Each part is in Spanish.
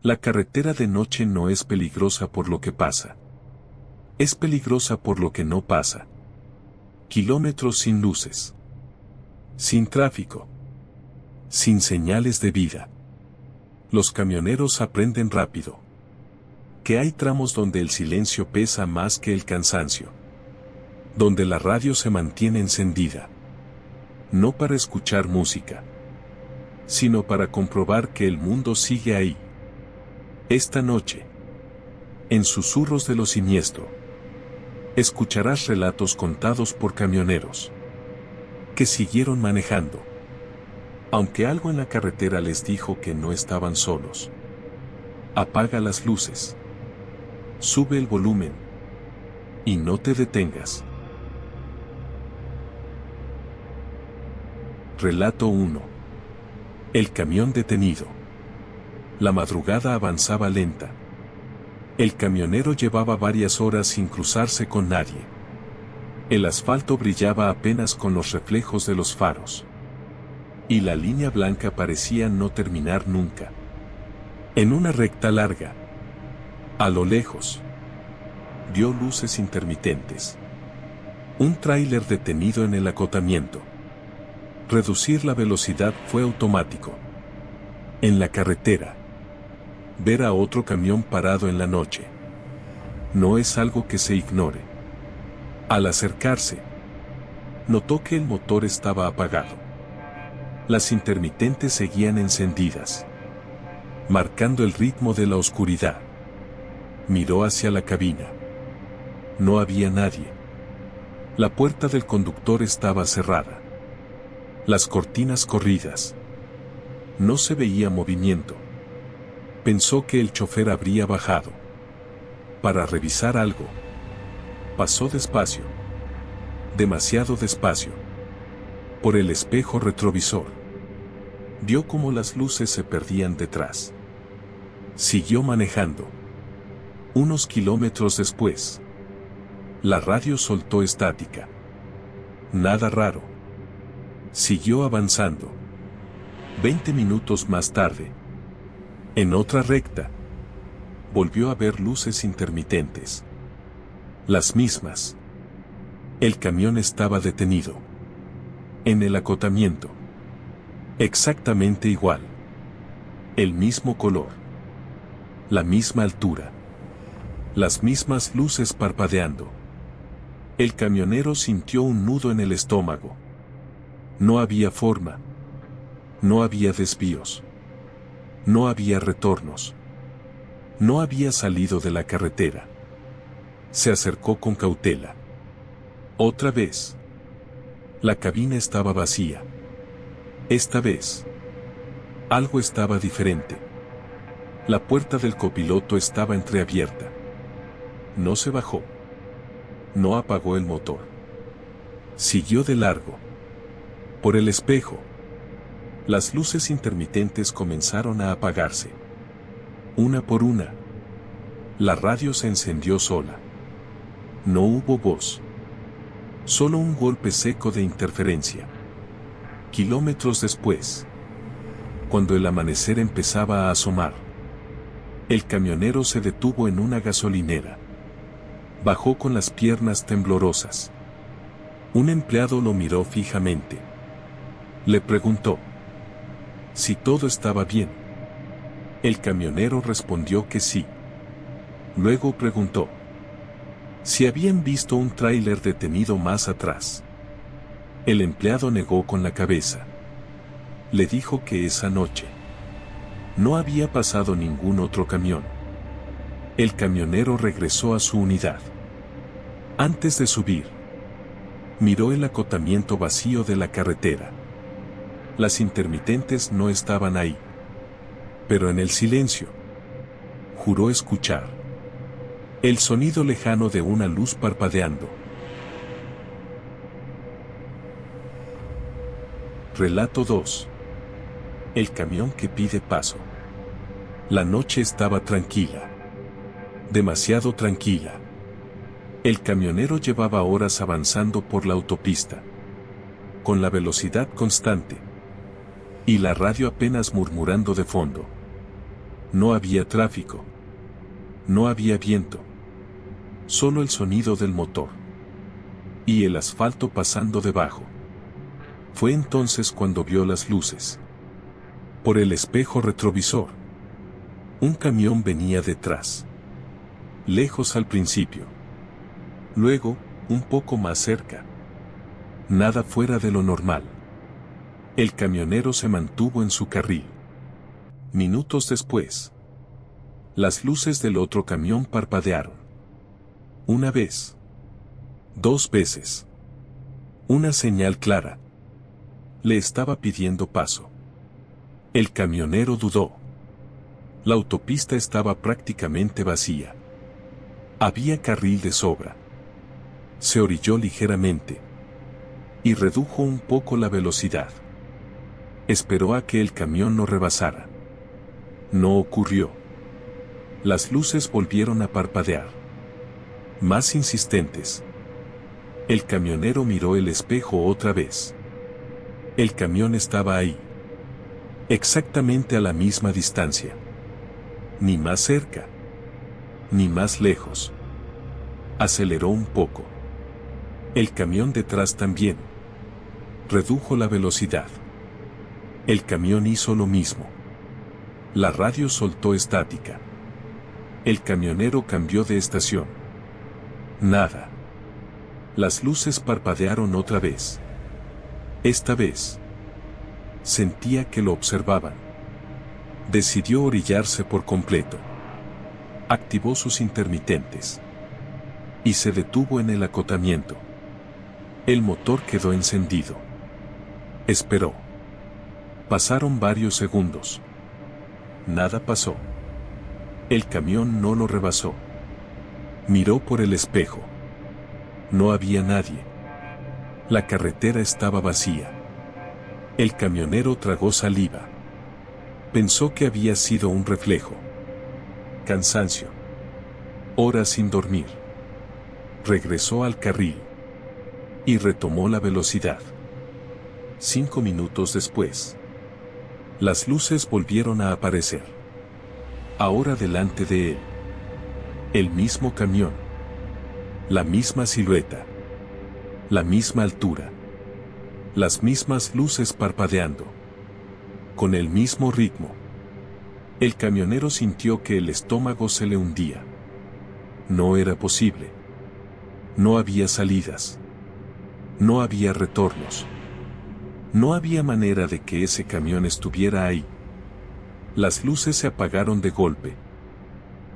La carretera de noche no es peligrosa por lo que pasa. Es peligrosa por lo que no pasa. Kilómetros sin luces. Sin tráfico. Sin señales de vida. Los camioneros aprenden rápido que hay tramos donde el silencio pesa más que el cansancio. Donde la radio se mantiene encendida. No para escuchar música, sino para comprobar que el mundo sigue ahí. Esta noche, en Susurros de lo Siniestro, escucharás relatos contados por camioneros que siguieron manejando, aunque algo en la carretera les dijo que no estaban solos. Apaga las luces, sube el volumen y no te detengas. Relato 1. El camión detenido. La madrugada avanzaba lenta. El camionero llevaba varias horas sin cruzarse con nadie. El asfalto brillaba apenas con los reflejos de los faros. Y la línea blanca parecía no terminar nunca. En una recta larga, a lo lejos, vio luces intermitentes. Un tráiler detenido en el acotamiento. Reducir la velocidad fue automático. En la carretera, ver a otro camión parado en la noche no es algo que se ignore. Al acercarse, notó que el motor estaba apagado. Las intermitentes seguían encendidas, marcando el ritmo de la oscuridad. Miró hacia la cabina. No había nadie. La puerta del conductor estaba cerrada. Las cortinas corridas. No se veía movimiento. Pensó que el chofer habría bajado para revisar algo. Pasó despacio. Demasiado despacio. Por el espejo retrovisor. Vio cómo las luces se perdían detrás. Siguió manejando. Unos kilómetros después, la radio soltó estática. Nada raro. Siguió avanzando. 20 minutos más tarde, en otra recta, volvió a ver luces intermitentes. Las mismas. El camión estaba detenido. En el acotamiento. Exactamente igual. El mismo color. La misma altura. Las mismas luces parpadeando. El camionero sintió un nudo en el estómago. No había forma. No había desvíos. No había retornos. No había salido de la carretera. Se acercó con cautela. Otra vez. La cabina estaba vacía. Esta vez, algo estaba diferente. La puerta del copiloto estaba entreabierta. No se bajó. No apagó el motor. Siguió de largo. Por el espejo, las luces intermitentes comenzaron a apagarse. Una por una. La radio se encendió sola. No hubo voz. Solo un golpe seco de interferencia. Kilómetros después, cuando el amanecer empezaba a asomar, el camionero se detuvo en una gasolinera. Bajó con las piernas temblorosas. Un empleado lo miró fijamente. Le preguntó si todo estaba bien. El camionero respondió que sí. Luego preguntó si habían visto un tráiler detenido más atrás. El empleado negó con la cabeza. Le dijo que esa noche no había pasado ningún otro camión. El camionero regresó a su unidad. Antes de subir, miró el acotamiento vacío de la carretera. Las intermitentes no estaban ahí. Pero en el silencio, juró escuchar el sonido lejano de una luz parpadeando. Relato 2. El camión que pide paso. La noche estaba tranquila. Demasiado tranquila. El camionero llevaba horas avanzando por la autopista, con la velocidad constante, y la radio apenas murmurando de fondo. No había tráfico. No había viento. Solo el sonido del motor. Y el asfalto pasando debajo. Fue entonces cuando vio las luces. Por el espejo retrovisor. Un camión venía detrás. Lejos al principio. Luego, un poco más cerca. Nada fuera de lo normal. El camionero se mantuvo en su carril. Minutos después, las luces del otro camión parpadearon. Una vez. 2 veces. Una señal clara. Le estaba pidiendo paso. El camionero dudó. La autopista estaba prácticamente vacía. Había carril de sobra. Se orilló ligeramente. Y redujo un poco la velocidad. Esperó a que el camión no rebasara. No ocurrió. Las luces volvieron a parpadear. Más insistentes. El camionero miró el espejo otra vez. El camión estaba ahí. Exactamente a la misma distancia. Ni más cerca. Ni más lejos. Aceleró un poco. El camión detrás también. Redujo la velocidad. El camión hizo lo mismo. La radio soltó estática. El camionero cambió de estación. Nada. Las luces parpadearon otra vez. Esta vez. Sentía que lo observaban. Decidió orillarse por completo. Activó sus intermitentes. Y se detuvo en el acotamiento. El motor quedó encendido. Esperó. Pasaron varios segundos. Nada pasó. El camión no lo rebasó. Miró por el espejo. No había nadie. La carretera estaba vacía. El camionero tragó saliva. Pensó que había sido un reflejo. Cansancio. Horas sin dormir. Regresó al carril. Y retomó la velocidad. 5 minutos después. Las luces volvieron a aparecer. Ahora delante de él. El mismo camión. La misma silueta. La misma altura. Las mismas luces parpadeando. Con el mismo ritmo. El camionero sintió que el estómago se le hundía. No era posible. No había salidas. No había retornos. No había manera de que ese camión estuviera ahí. Las luces se apagaron de golpe.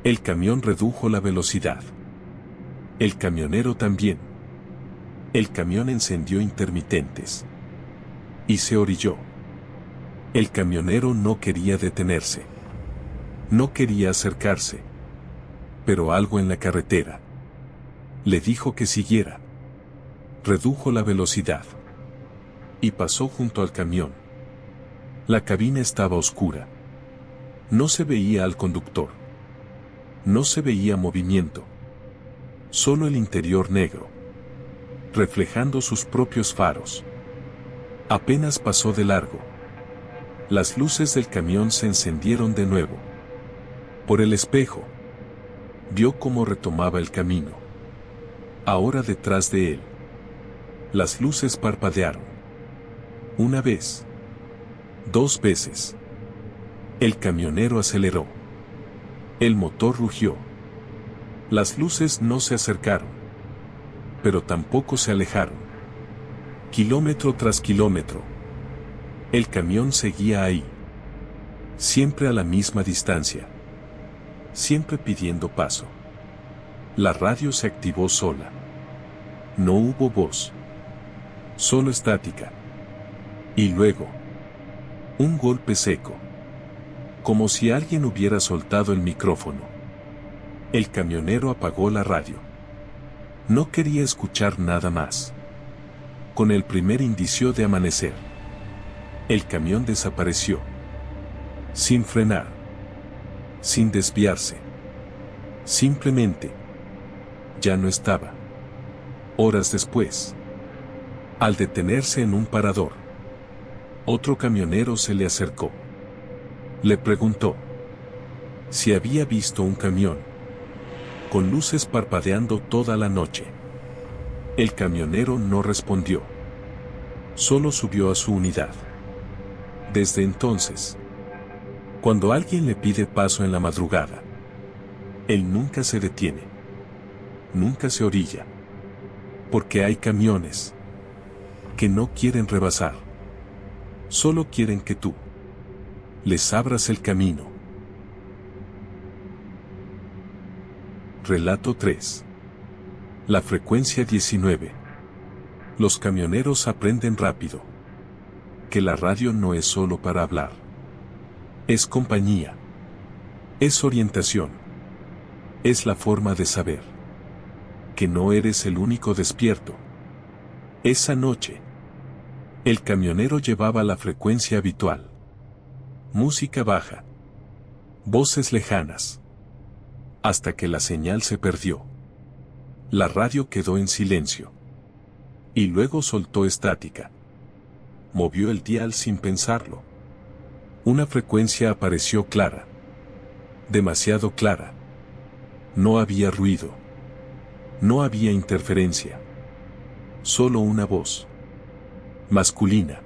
El camión redujo la velocidad. El camionero también. El camión encendió intermitentes. Y se orilló. El camionero no quería detenerse. No quería acercarse. Pero algo en la carretera le dijo que siguiera. Redujo la velocidad. Y pasó junto al camión. La cabina estaba oscura. No se veía al conductor. No se veía movimiento. Solo el interior negro. Reflejando sus propios faros. Apenas pasó de largo. Las luces del camión se encendieron de nuevo. Por el espejo. Vio cómo retomaba el camino. Ahora detrás de él. Las luces parpadearon. Una vez. 2 veces. El camionero aceleró. El motor rugió. Las luces no se acercaron. Pero tampoco se alejaron. Kilómetro tras kilómetro. El camión seguía ahí. Siempre a la misma distancia. Siempre pidiendo paso. La radio se activó sola. No hubo voz. Solo estática. Y luego. Un golpe seco. Como si alguien hubiera soltado el micrófono. El camionero apagó la radio. No quería escuchar nada más. Con el primer indicio de amanecer. El camión desapareció. Sin frenar. Sin desviarse. Simplemente. Ya no estaba. Horas después. Al detenerse en un parador. Otro camionero se le acercó. Le preguntó. Si había visto un camión, con luces parpadeando toda la noche. El camionero no respondió. Solo subió a su unidad. Desde entonces, cuando alguien le pide paso en la madrugada, él nunca se detiene. Nunca se orilla. Porque hay camiones que no quieren rebasar. Solo quieren que tú les abras el camino. Relato 3. La frecuencia 19. Los camioneros aprenden rápido que la radio no es solo para hablar. Es compañía. Es orientación. Es la forma de saber que no eres el único despierto. Esa noche, el camionero llevaba la frecuencia habitual. Música baja. Voces lejanas. Hasta que la señal se perdió. La radio quedó en silencio. Y luego soltó estática. Movió el dial sin pensarlo. Una frecuencia apareció clara. Demasiado clara. No había ruido. No había interferencia. Solo una voz. Masculina.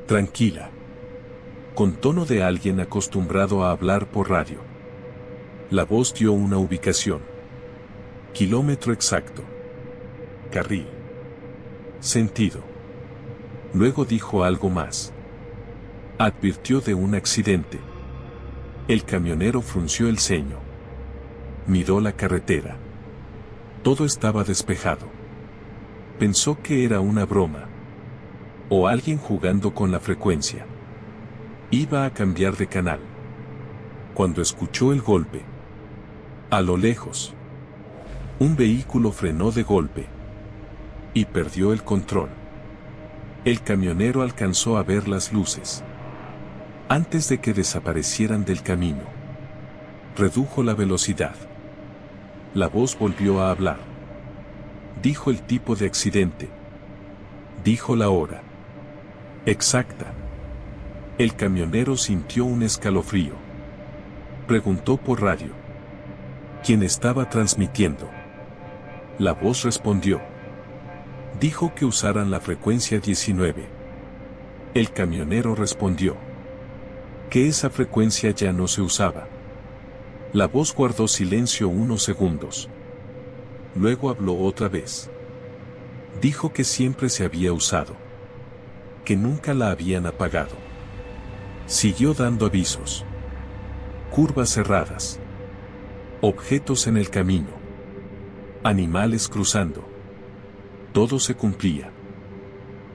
Tranquila. Con tono de alguien acostumbrado a hablar por radio. La voz dio una ubicación. Kilómetro exacto. Carril. Sentido. Luego dijo algo más. Advirtió de un accidente. El camionero frunció el ceño. Miró la carretera. Todo estaba despejado. Pensó que era una broma. O alguien jugando con la frecuencia. Iba a cambiar de canal. Cuando escuchó el golpe. A lo lejos. Un vehículo frenó de golpe. Y perdió el control. El camionero alcanzó a ver las luces. Antes de que desaparecieran del camino. Redujo la velocidad. La voz volvió a hablar. Dijo el tipo de accidente. Dijo la hora exacta. El camionero sintió un escalofrío. Preguntó por radio. ¿Quién estaba transmitiendo? La voz respondió. Dijo que usaran la frecuencia 19. El camionero respondió. Que esa frecuencia ya no se usaba. La voz guardó silencio unos segundos. Luego habló otra vez. Dijo que siempre se había usado. Que nunca la habían apagado. Siguió dando avisos. Curvas cerradas. Objetos en el camino. Animales cruzando. Todo se cumplía.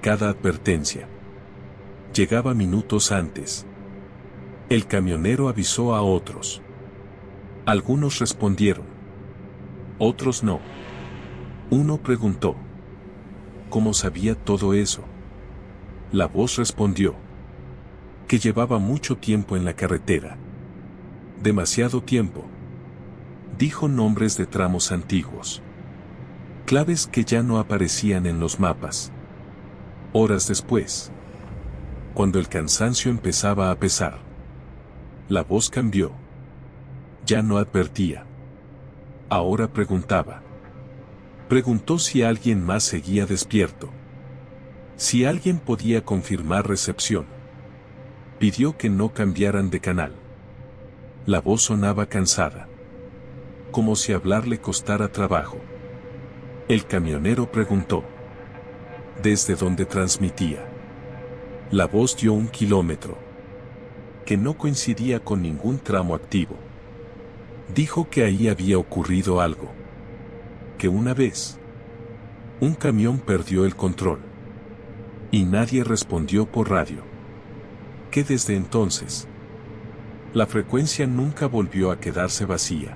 Cada advertencia. Llegaba minutos antes. El camionero avisó a otros. Algunos respondieron. Otros no. Uno preguntó. ¿Cómo sabía todo eso? La voz respondió. Que llevaba mucho tiempo en la carretera. Demasiado tiempo. Dijo nombres de tramos antiguos. Claves que ya no aparecían en los mapas. Horas después. Cuando el cansancio empezaba a pesar. La voz cambió. Ya no advertía. Ahora preguntaba. Preguntó si alguien más seguía despierto. Si alguien podía confirmar recepción. Pidió que no cambiaran de canal. La voz sonaba cansada. Como si hablar le costara trabajo. El camionero preguntó. ¿Desde dónde transmitía? La voz dio 1 kilómetro. Que no coincidía con ningún tramo activo. Dijo que ahí había ocurrido algo. Que una vez. Un camión perdió el control. Y nadie respondió por radio. Que desde entonces. La frecuencia nunca volvió a quedarse vacía.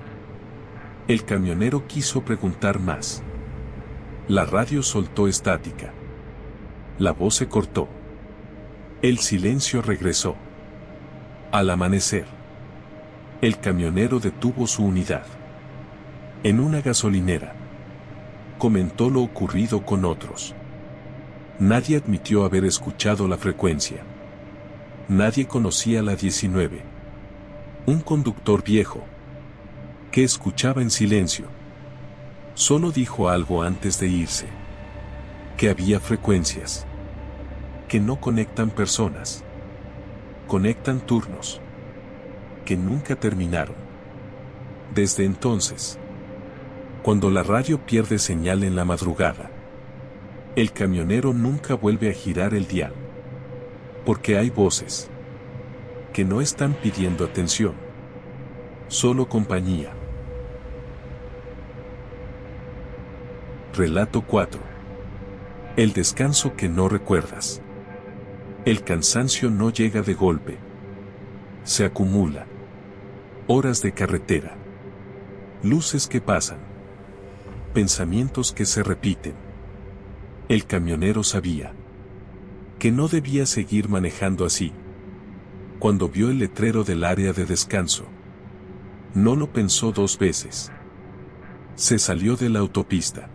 El camionero quiso preguntar más. La radio soltó estática. La voz se cortó. El silencio regresó. Al amanecer. El camionero detuvo su unidad. En una gasolinera. Comentó lo ocurrido con otros. Nadie admitió haber escuchado la frecuencia. Nadie conocía la 19. Un conductor viejo, que escuchaba en silencio. Solo dijo algo antes de irse. Que había frecuencias que no conectan personas, conectan turnos, que nunca terminaron. Desde entonces, cuando la radio pierde señal en la madrugada, el camionero nunca vuelve a girar el dial. Porque hay voces que no están pidiendo atención, solo compañía. Relato 4. El descanso que no recuerdas. El cansancio no llega de golpe. Se acumula. Horas de carretera. Luces que pasan. Pensamientos que se repiten. El camionero sabía que no debía seguir manejando así. Cuando vio el letrero del área de descanso, no lo pensó dos veces. Se salió de la autopista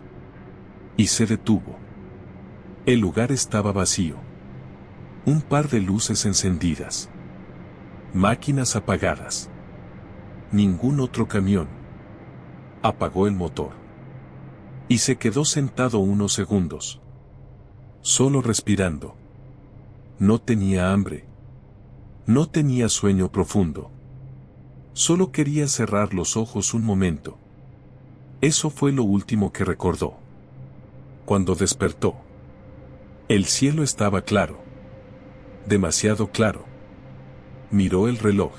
y se detuvo. El lugar estaba vacío. Un par de luces encendidas. Máquinas apagadas. Ningún otro camión. Apagó el motor. Y se quedó sentado unos segundos. Solo respirando. No tenía hambre. No tenía sueño profundo. Solo quería cerrar los ojos un momento. Eso fue lo último que recordó. Cuando despertó, el cielo estaba claro. Demasiado claro. Miró el reloj.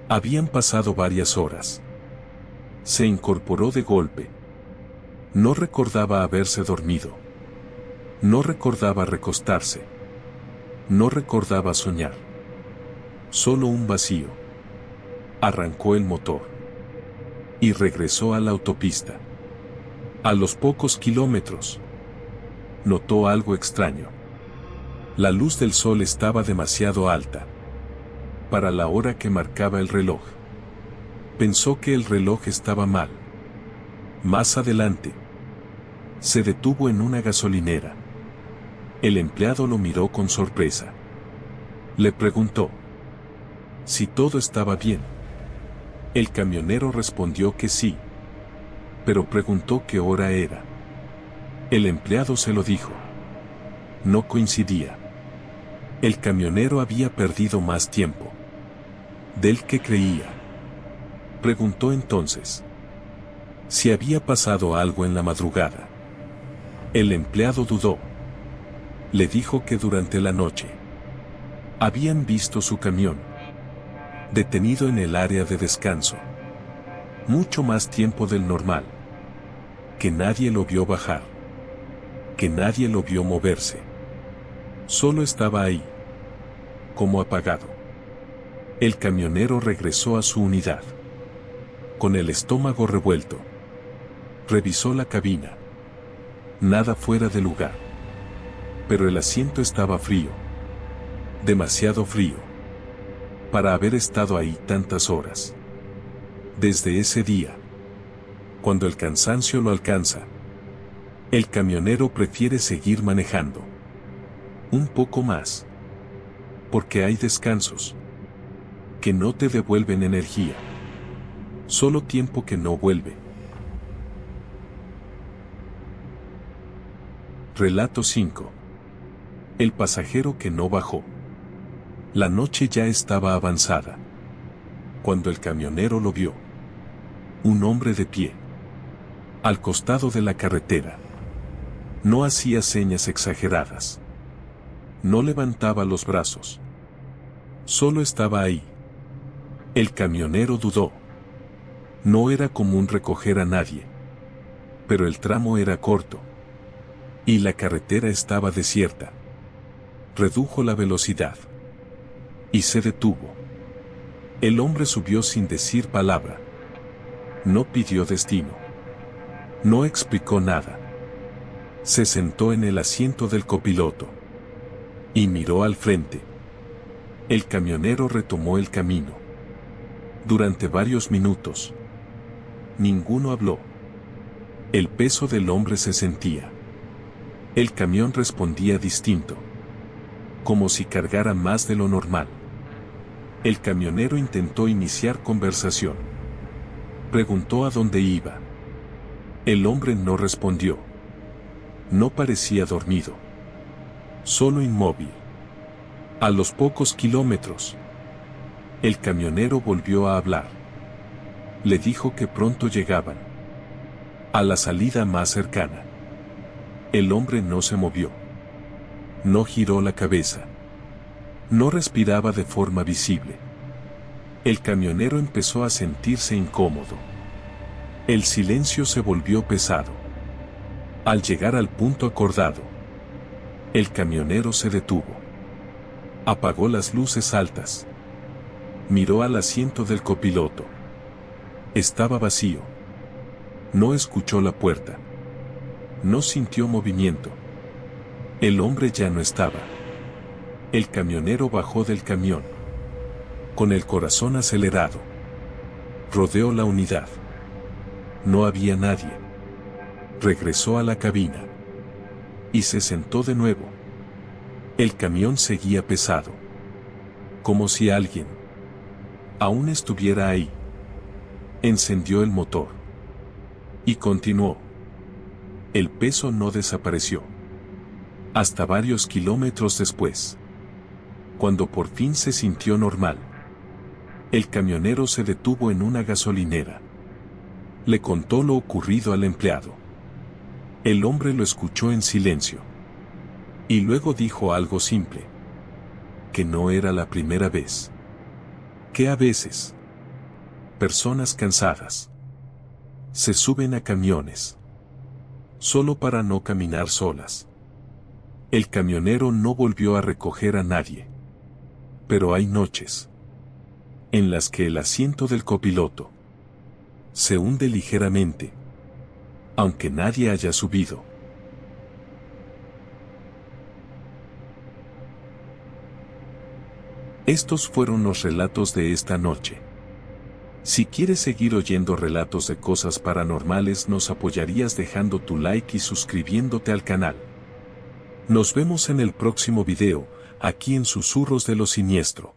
Habían pasado varias horas. Se incorporó de golpe. No recordaba haberse dormido. No recordaba recostarse. No recordaba soñar. Solo un vacío. Arrancó el motor. Y regresó a la autopista. A los pocos kilómetros, notó algo extraño. La luz del sol estaba demasiado alta para la hora que marcaba el reloj. Pensó que el reloj estaba mal. Más adelante, se detuvo en una gasolinera. El empleado lo miró con sorpresa. Le preguntó si todo estaba bien. El camionero respondió que sí, pero preguntó qué hora era. El empleado se lo dijo. No coincidía. El camionero había perdido más tiempo del que creía. Preguntó entonces si había pasado algo en la madrugada. El empleado dudó. Le dijo que durante la noche habían visto su camión detenido en el área de descanso. Mucho más tiempo del normal. Que nadie lo vio bajar. Que nadie lo vio moverse. Solo estaba ahí. Como apagado. El camionero regresó a su unidad. Con el estómago revuelto. Revisó la cabina. Nada fuera de lugar. Pero el asiento estaba frío. Demasiado frío para haber estado ahí tantas horas. Desde ese día, cuando el cansancio lo alcanza, el camionero prefiere seguir manejando. Un poco más. Porque hay descansos que no te devuelven energía. Solo tiempo que no vuelve. Relato 5. El pasajero que no bajó. La noche ya estaba avanzada. Cuando el camionero lo vio. Un hombre de pie. Al costado de la carretera. No hacía señas exageradas. No levantaba los brazos. Solo estaba ahí. El camionero dudó. No era común recoger a nadie. Pero el tramo era corto. Y la carretera estaba desierta. Redujo la velocidad. Y se detuvo. El hombre subió sin decir palabra. No pidió destino. No explicó nada. Se sentó en el asiento del copiloto. Y miró al frente. El camionero retomó el camino. Durante varios minutos. Ninguno habló. El peso del hombre se sentía. El camión respondía distinto. Como si cargara más de lo normal. El camionero intentó iniciar conversación. Preguntó a dónde iba. El hombre no respondió. No parecía dormido. Solo inmóvil. A los pocos kilómetros, el camionero volvió a hablar. Le dijo que pronto llegaban a la salida más cercana. El hombre no se movió. No giró la cabeza. No respiraba de forma visible. El camionero empezó a sentirse incómodo. El silencio se volvió pesado. Al llegar al punto acordado, el camionero se detuvo. Apagó las luces altas. Miró al asiento del copiloto. Estaba vacío. No escuchó la puerta. No sintió movimiento. El hombre ya no estaba. El camionero bajó del camión. Con el corazón acelerado. Rodeó la unidad. No había nadie. Regresó a la cabina. Y se sentó de nuevo. El camión seguía pesado. Como si alguien aún estuviera ahí. Encendió el motor. Y continuó. El peso no desapareció. Hasta varios kilómetros después. Cuando por fin se sintió normal. El camionero se detuvo en una gasolinera. Le contó lo ocurrido al empleado. El hombre lo escuchó en silencio. Y luego dijo algo simple. Que no era la primera vez. Que a veces, personas cansadas se suben a camiones solo para no caminar solas. El camionero no volvió a recoger a nadie. Pero hay noches en las que el asiento del copiloto se hunde ligeramente, aunque nadie haya subido. Estos fueron los relatos de esta noche. Si quieres seguir oyendo relatos de cosas paranormales, nos apoyarías dejando tu like y suscribiéndote al canal. Nos vemos en el próximo video, aquí en Susurros de lo Siniestro.